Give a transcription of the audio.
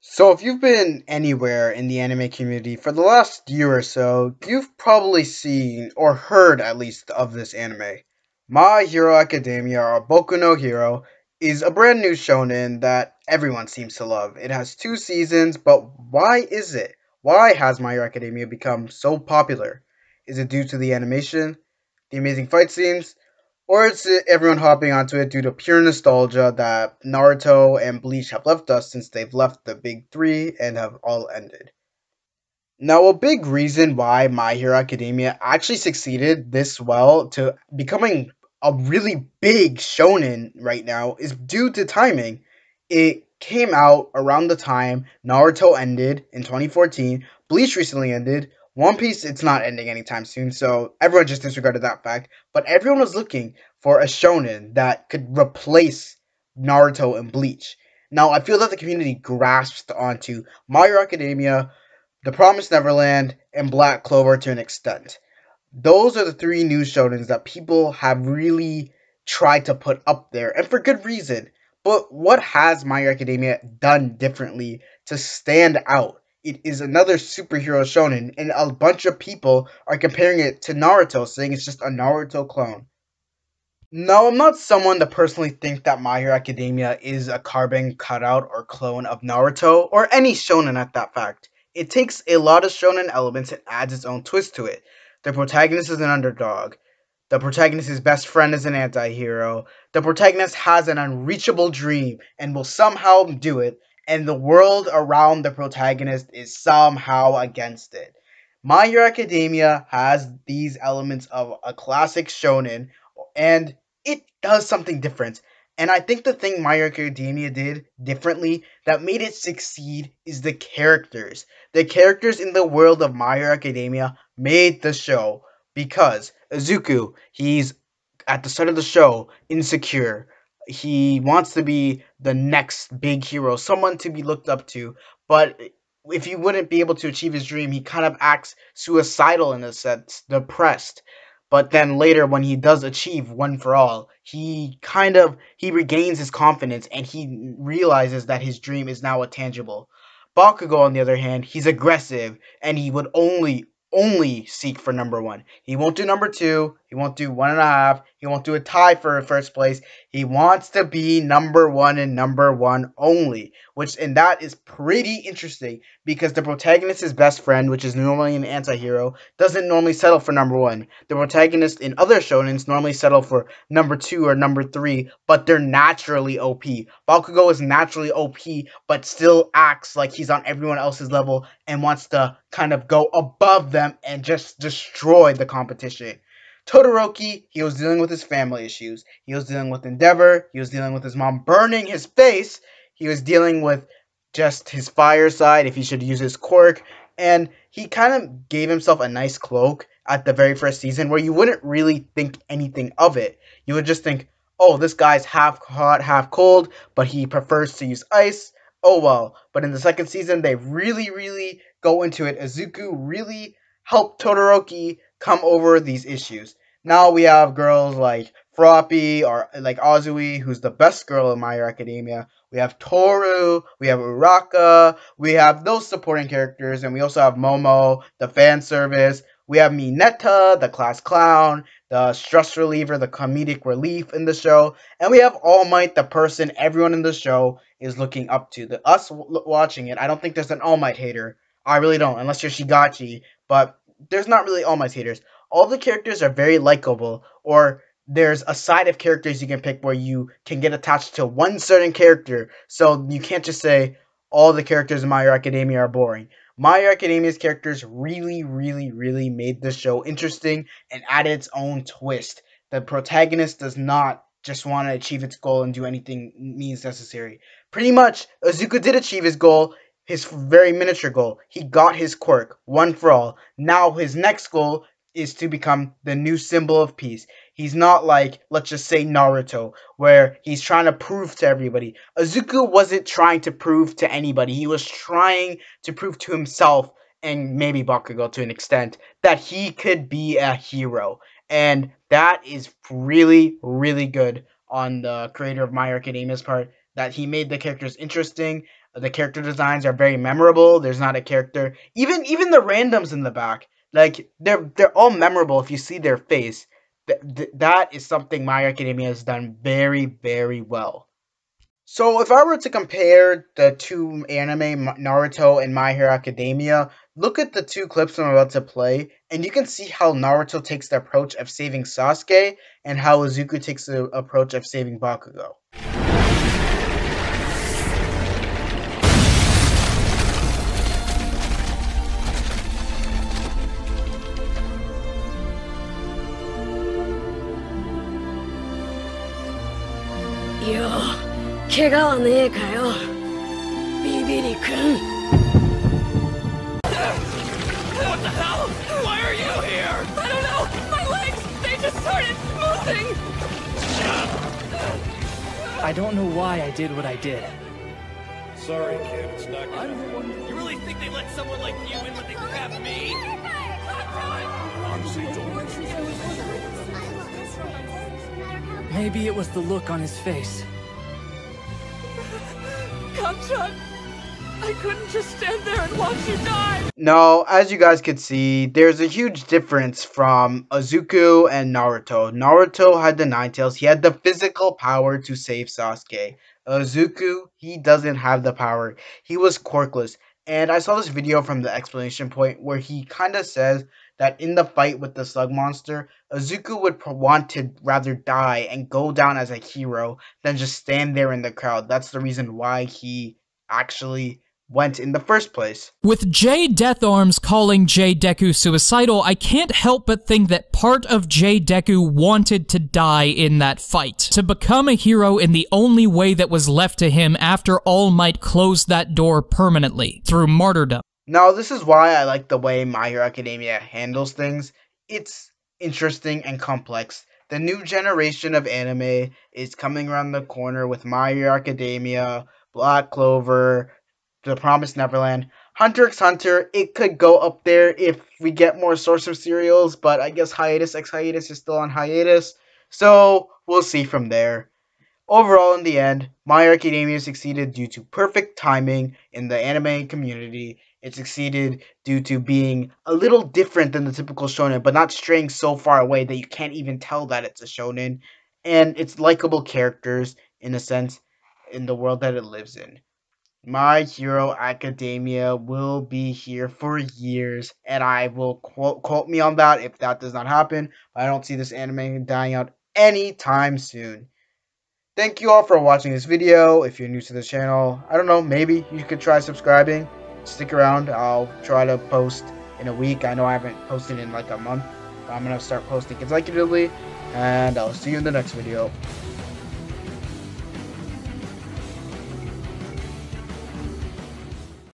So, if you've been anywhere in the anime community for the last year or so, you've probably seen, or heard at least, of this anime. My Hero Academia, or Boku no Hero, is a brand new shonen that everyone seems to love. It has two seasons, but why is it? Why has My Hero Academia become so popular? Is it due to the animation, the amazing fight scenes, or it's everyone hopping onto it due to pure nostalgia that Naruto and Bleach have left us since they've left the big three and have all ended. Now, a big reason why My Hero Academia actually succeeded this well to becoming a really big shonen right now is due to timing. It came out around the time Naruto ended in 2014, Bleach recently ended, One Piece it's not ending anytime soon, so everyone just disregarded that fact, but everyone was looking for a shonen that could replace Naruto and Bleach. Now, I feel that the community grasped onto My Hero Academia, the Promised Neverland, and Black Clover to an extent. Those are the three new shonens that people have really tried to put up there, and for good reason. But what has My Hero Academia done differently to stand out? It is another superhero shonen, and a bunch of people are comparing it to Naruto, saying it's just a Naruto clone. No, I'm not someone to personally think that My Hero Academia is a carbon cutout or clone of Naruto, or any shonen at that fact. It takes a lot of shonen elements and adds its own twist to it. The protagonist is an underdog. The protagonist's best friend is an anti hero. The protagonist has an unreachable dream and will somehow do it, and the world around the protagonist is somehow against it. My Hero Academia has these elements of a classic shonen, and it does something different. And I think the thing My Hero Academia did differently that made it succeed is the characters. The characters in the world of My Hero Academia made the show because Izuku, he's at the start of the show insecure. He wants to be the next big hero, someone to be looked up to, but if he wouldn't be able to achieve his dream, he kind of acts suicidal in a sense, depressed. But then later when he does achieve one for all, he regains his confidence and he realizes that his dream is now a tangible. Bakugo, on the other hand, he's aggressive and he would only seek for number one. He won't do number two. He won't do one and a half. He won't do a tie for first place. He wants to be number one and number one only. And that is pretty interesting because the protagonist's best friend, which is normally an anti-hero, doesn't normally settle for number one. The protagonist in other shonens normally settle for number two or number three, but they're naturally OP. Bakugo is naturally OP, but still acts like he's on everyone else's level and wants to kind of go above them and just destroy the competition. Todoroki, he was dealing with his family issues. He was dealing with Endeavor. He was dealing with his mom burning his face. He was dealing with just his fire side, if he should use his quirk. And he kind of gave himself a nice cloak at the very first season where you wouldn't really think anything of it. You would just think, oh, this guy's half hot, half cold, but he prefers to use ice. Oh well. But in the second season, they really go into it. Izuku really helped Todoroki come over these issues. Now we have girls like Froppy or like Azui, who's the best girl in My Hero Academia. We have Toru, we have Uraka, we have those supporting characters, and we also have Momo, the fan service. We have Mineta, the class clown, the stress reliever, the comedic relief in the show, and we have All Might, the person everyone in the show is looking up to. Watching it, I don't think there's an All Might hater. I really don't, unless you're Shigachi, but there's not really All Might haters. All the characters are very likable, or there's a side of characters you can pick where you can get attached to one certain character, so you can't just say all the characters in My Hero Academia are boring. My Hero Academia's characters really made the show interesting and added its own twist. The protagonist does not just want to achieve its goal and do anything means necessary. Pretty much, Azuka did achieve his goal, his very miniature goal. He got his quirk, one for all. Now his next goal is to become the new symbol of peace. He's not like, let's just say, Naruto, where he's trying to prove to everybody. Azuka wasn't trying to prove to anybody. He was trying to prove to himself and maybe Bakugo to an extent that he could be a hero. And that is really good on the creator of My Hero Academia's part, that he made the characters interesting. The character designs are very memorable. There's not a character, even the randoms in the back, like they're all memorable if you see their face. That is something My Hero Academia has done very, very well. So if I were to compare the two anime, Naruto and My Hero Academia, look at the two clips I'm about to play, and you can see how Naruto takes the approach of saving Sasuke, and how Izuku takes the approach of saving Bakugo. よう、怪我はねえかよ、ビビリ君。What the hell? Why are you here? I don't know. My legs, they just started moving. I don't know why I did what I did. Sorry, kid. It's not good. You really think they let someone like you in when they could have me? Honestly, don't. Maybe it was the look on his face. Kamchan, I couldn't just stand there and watch you die. No, as you guys could see, there's a huge difference from Izuku and Naruto. Naruto had the Nine Tails. He had the physical power to save Sasuke. Izuku, he doesn't have the power. He was quirkless. And I saw this video from the explanation point where he kind of says that in the fight with the slug monster, Izuku would want to rather die and go down as a hero than just stand there in the crowd. That's the reason why he actually went in the first place. With Jay Deatharms calling Jay Deku suicidal, I can't help but think that part of Jay Deku wanted to die in that fight, to become a hero in the only way that was left to him after All Might closed that door permanently, through martyrdom. Now, this is why I like the way My Hero Academia handles things. It's interesting and complex. The new generation of anime is coming around the corner with My Hero Academia, Black Clover, The Promised Neverland. Hunter x Hunter, it could go up there if we get more source of serials, but I guess Hiatus x Hiatus is still on hiatus, so we'll see from there. Overall, in the end, My Hero Academia succeeded due to perfect timing in the anime community. It succeeded due to being a little different than the typical shonen, but not straying so far away that you can't even tell that it's a shonen. And it's likable characters, in a sense, in the world that it lives in. My Hero Academia will be here for years, and I will quote me on that if that does not happen. I don't see this anime dying out anytime soon. Thank you all for watching this video. If you're new to the channel, I don't know, maybe you could try subscribing. Stick around. I'll try to post in a week. I know I haven't posted in like a month, but I'm going to start posting consecutively, and I'll see you in the next video.